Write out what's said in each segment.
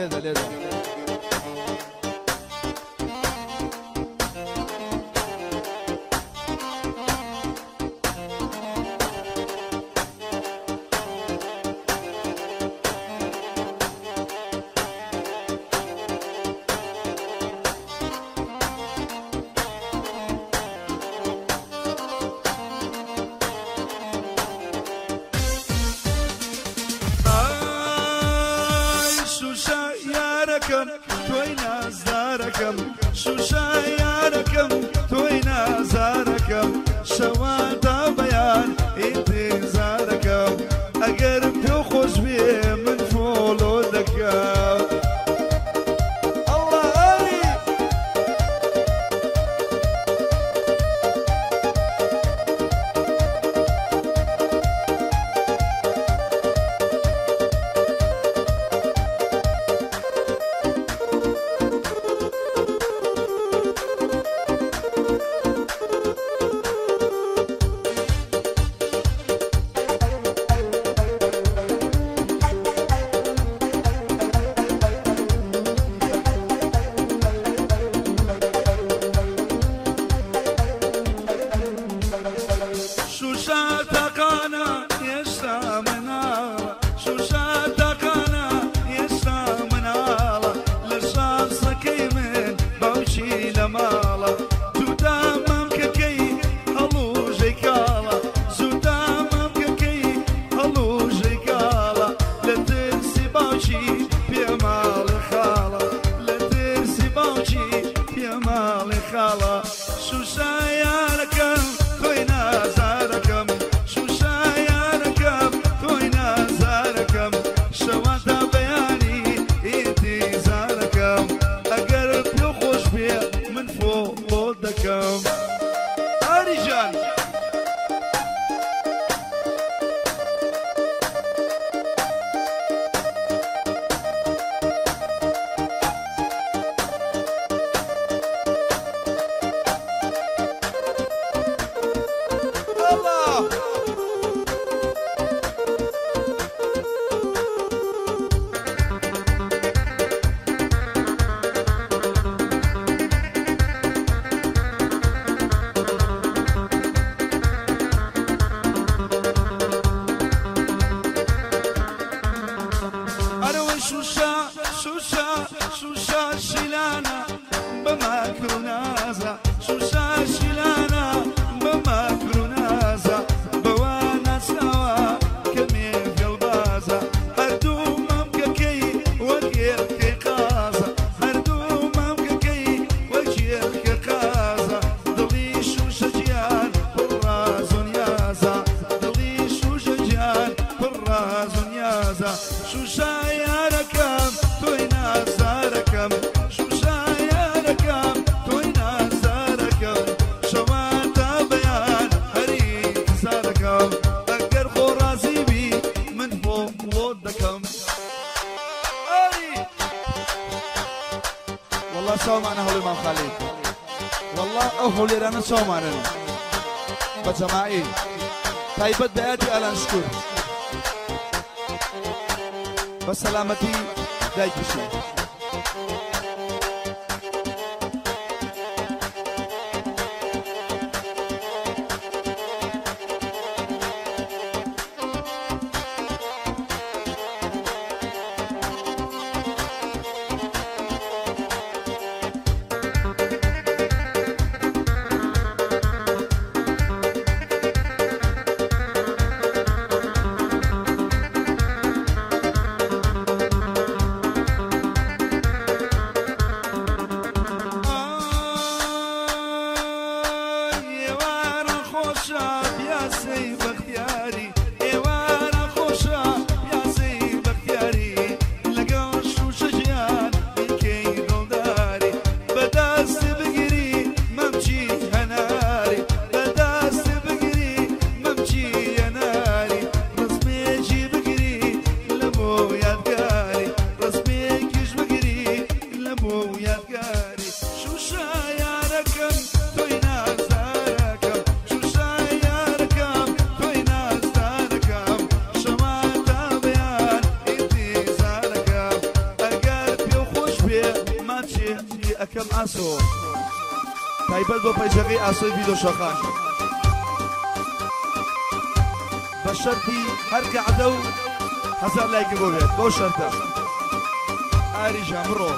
ليدا ليدا توي نازاركم شوشا ياركم توي نازاركم شوادا بيان انتظاركم اقرب تخش بيه من فولودكم سومانن بجماعي طيبت بياتي على نشكر بسلامتي دايك بشي ئاسۆ تایبەت بۆ پەیجەکەی ئاسۆی ڤیدۆشەخان بە شەرتی هەر کەعدە و 1000 لایکی بۆ بێت بۆ شەرتە ئاری ژان بڕۆ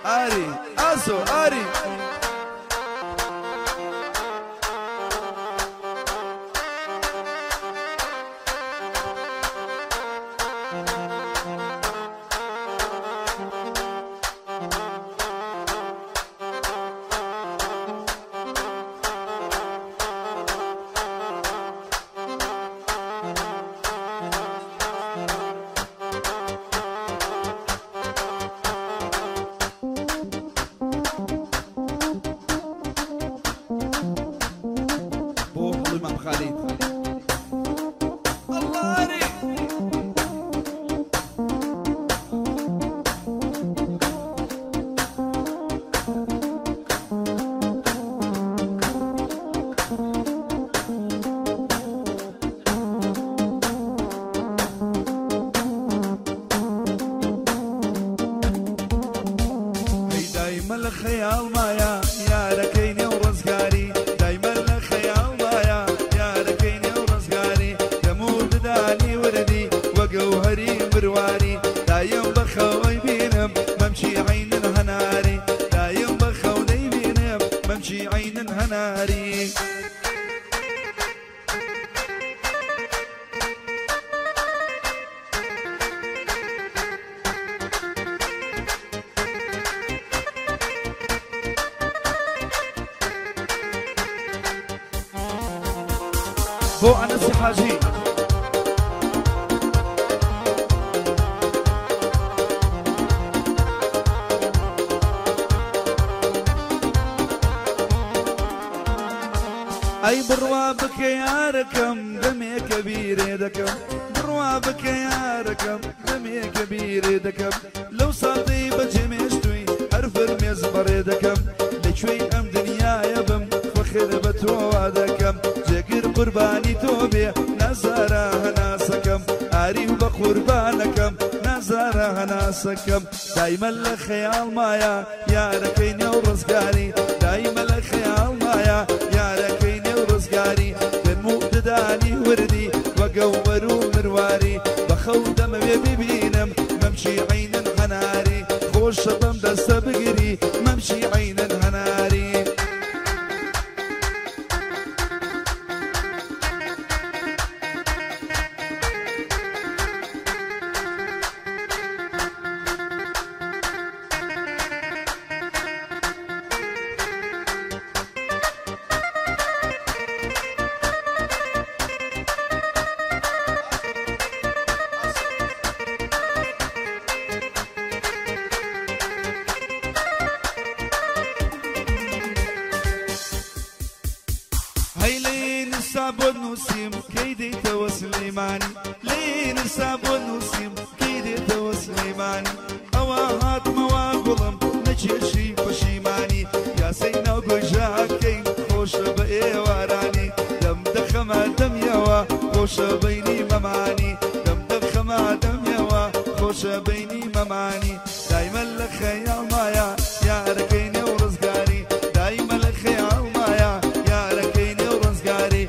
آری آسو آری خيال مايا يا ركيني ورزقاري دايما الخيال مايا يا ركيني ورزقاري تمود داني وردي وجوهري مرواري دايم بخوي بينم ممشي عين الهناري دايم بخوي بينم ممشي عين الهناري بو أنس حاجي أي بروا بك يا ركم دمي كبير دكم بروا بك يا ركم دمي كبير دكم لو صادي بجمشتوي حرف رميز بردكم لشوي أم دنيا يبم فخر بتوا دكم جاكر قرباني توبي نزارها ناسكم عارف بقربانكم نزارها ناسكم دايما الخيال مايا يا ركيني ورزقاري دايما الخيال مايا يا ركيني ورزقاري بموت داني وردي وقور مرواري بخو دم ببينم ممشي عين الحناري خوش دم دست بقري ممشي عين الحناري ونسيم كيدي توسليماني لين الساب ونسيم كيدي توسليماني أواهات مواقلم نجيشي بشيماني يا سينا وقجاكين خوش بإي واراني دم دخما دم يوا خوش بيني مماني دم دخما دم يوا خوش بيني مماني دايما الخيال مايا يا ركيني ورزقاري دايما الخيال مايا يا ركيني ورزقاري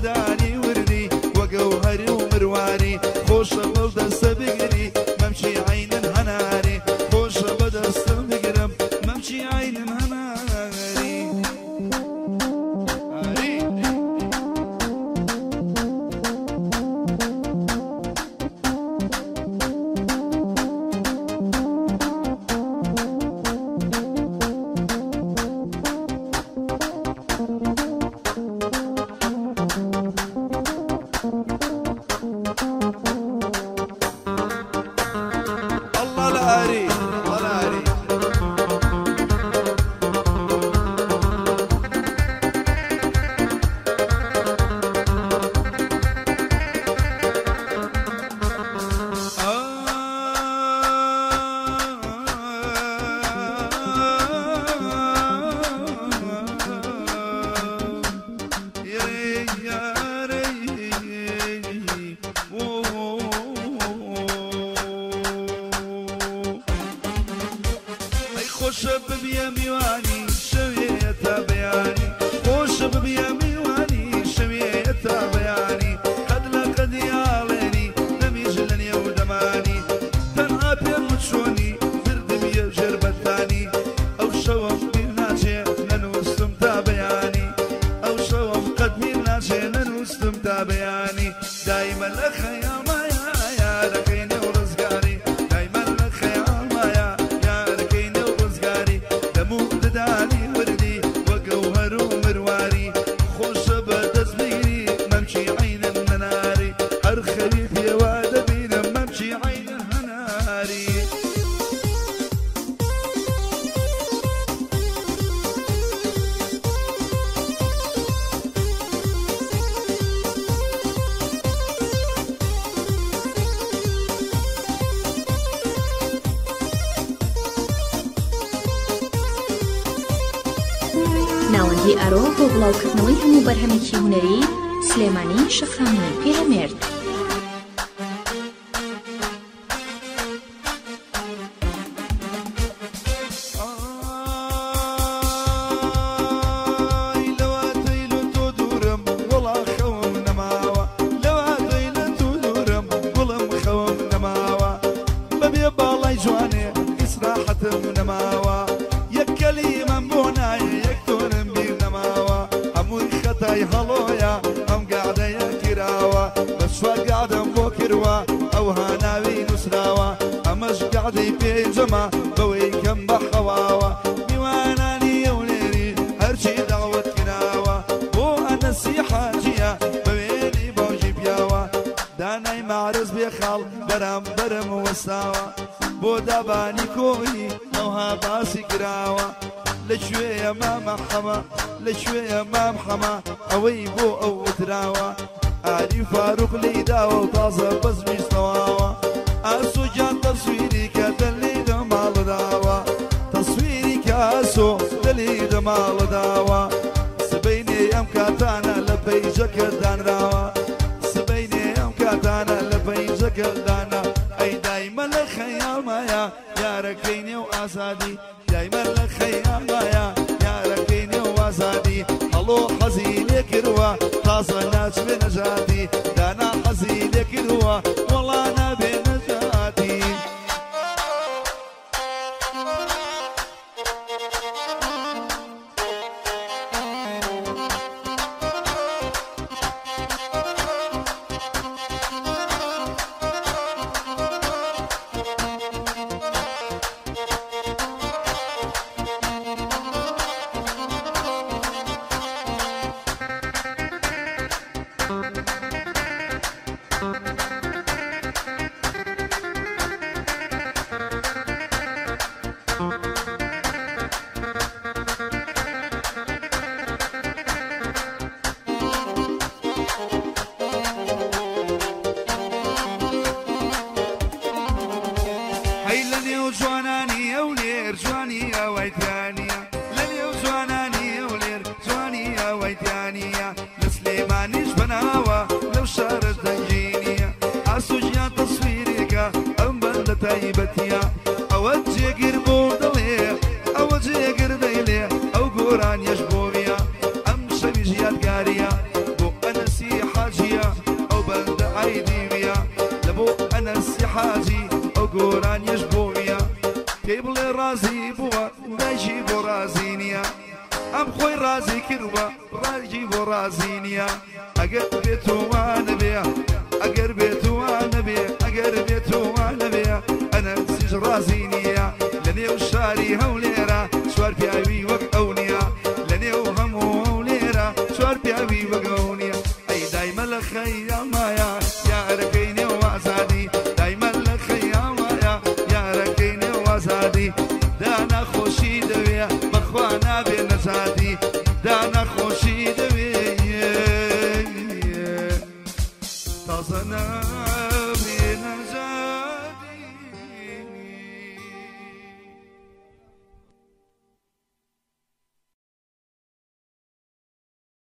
داني وردي وجوهري ومرواري خوش بدست بقري ممشي عين الهناري خوش بدست بقرم ممشي عين الهناري الله العاري الله العاري خوش ببيا ميواني شوية بياني خوش ببيا ميواني شوية بياني قد لقد ياليني دميج لني ودماني تنها بيمشوني برد بيجر بثاني أو شوم بالناجي ننوستم تابياني أو شوم قد بالناجي ننوستم تابياني دايما الخيام يا لكيني ورزقاري دايما الخيام يا لكيني ورزقاري دمو دداني وردي وقوهر ومرواري خوش بدزبيري ممشي عين الناري أرخبي في وادبين ممشي عين الناري ناوەندی ئەرۆ بۆ بڵاوکردنەوەی هەموو بەرهەمێکی هونەری سلێمانی شەخامی پێرەمێرد. هەڵۆیە ئەم گادەیە کراوە بەشوە گادەم بۆ کردوە ئەو هاناوی نووسراوە ئەمەش گادەی پێنجەمە بەوەی کەم بە خەواوە میوانانی ئەولێری هەرچی داوت کراوە بۆ ئەنەسی حاجیە بەوێنی باوژی پیاوە دانای مارز بێ خاڵ بەرام بەرم وەستاوە بۆ دابانی کۆی ئەوها باسی کراوە لەکوێیە مامەحەمە لەکوێیە مامحەمە ئەوەی بۆ ئەو وتراوە ئاری فاروق لی داوە و تازە بەزمیستەواوە ئاسۆجان تەسویری کە دەلی دەماڵداوە تەسویری کە ئاسۆ دەلی دەماڵداوە سبەینێ ئەم کاتانە لە پەیجەکە دانراوە سبەینێ ئەم کاتانە لە پەیجەکە دانا ئەی دایمە لە خەیامایە یارەکەی نێو ئازادی دایمە لە خەیامایە یارەکەی نێو ئازادی هەڵۆ حەزی لێ کردووە تازە ناچبێ نەژاتی دانا حەزی لێ کردووە وەڵا نابێ نەژاتی جوانانی ئەولێر جوانی ئەوەیتیانە لەنێو جوانانی ئەولێر جوانی ئەوەیتیانە لە سلێمانیش بەناوە لەو شارە دەنگینیە ئاسوژیان تەسویرێکە ئەم بەندە تایبەتیە ئەوە جێگر بۆ دەڵێ ئەوە جێگر دەیلێ ئەو گۆرانیەش بۆویە ئەم شەویش یادگاریە بۆ ئەنەسی حاجیە ئەو بەندە عەیدیویە لە بۆ ئەنەسی حاجی ئەو گۆرانیەش بۆویە پێی بڵێ ڕازی بووە دایکی بۆ ڕازی نییە ئەم خۆی ڕازی کردووە ڕاجی بۆ ڕازی نییە ئەگەر بێتوانە بێ ئەگەر بێتوانە بێ ئەگەر بێتوانە بێ ئەنەسیش ڕازی نییە لە نێو شاری هەولێرە چوار پیاوی وەک ئەو نییە لە نێو هەموو هەولێرە چوار پیاوی وەک ئەو نییە ئەی دایمە لە خەیامایە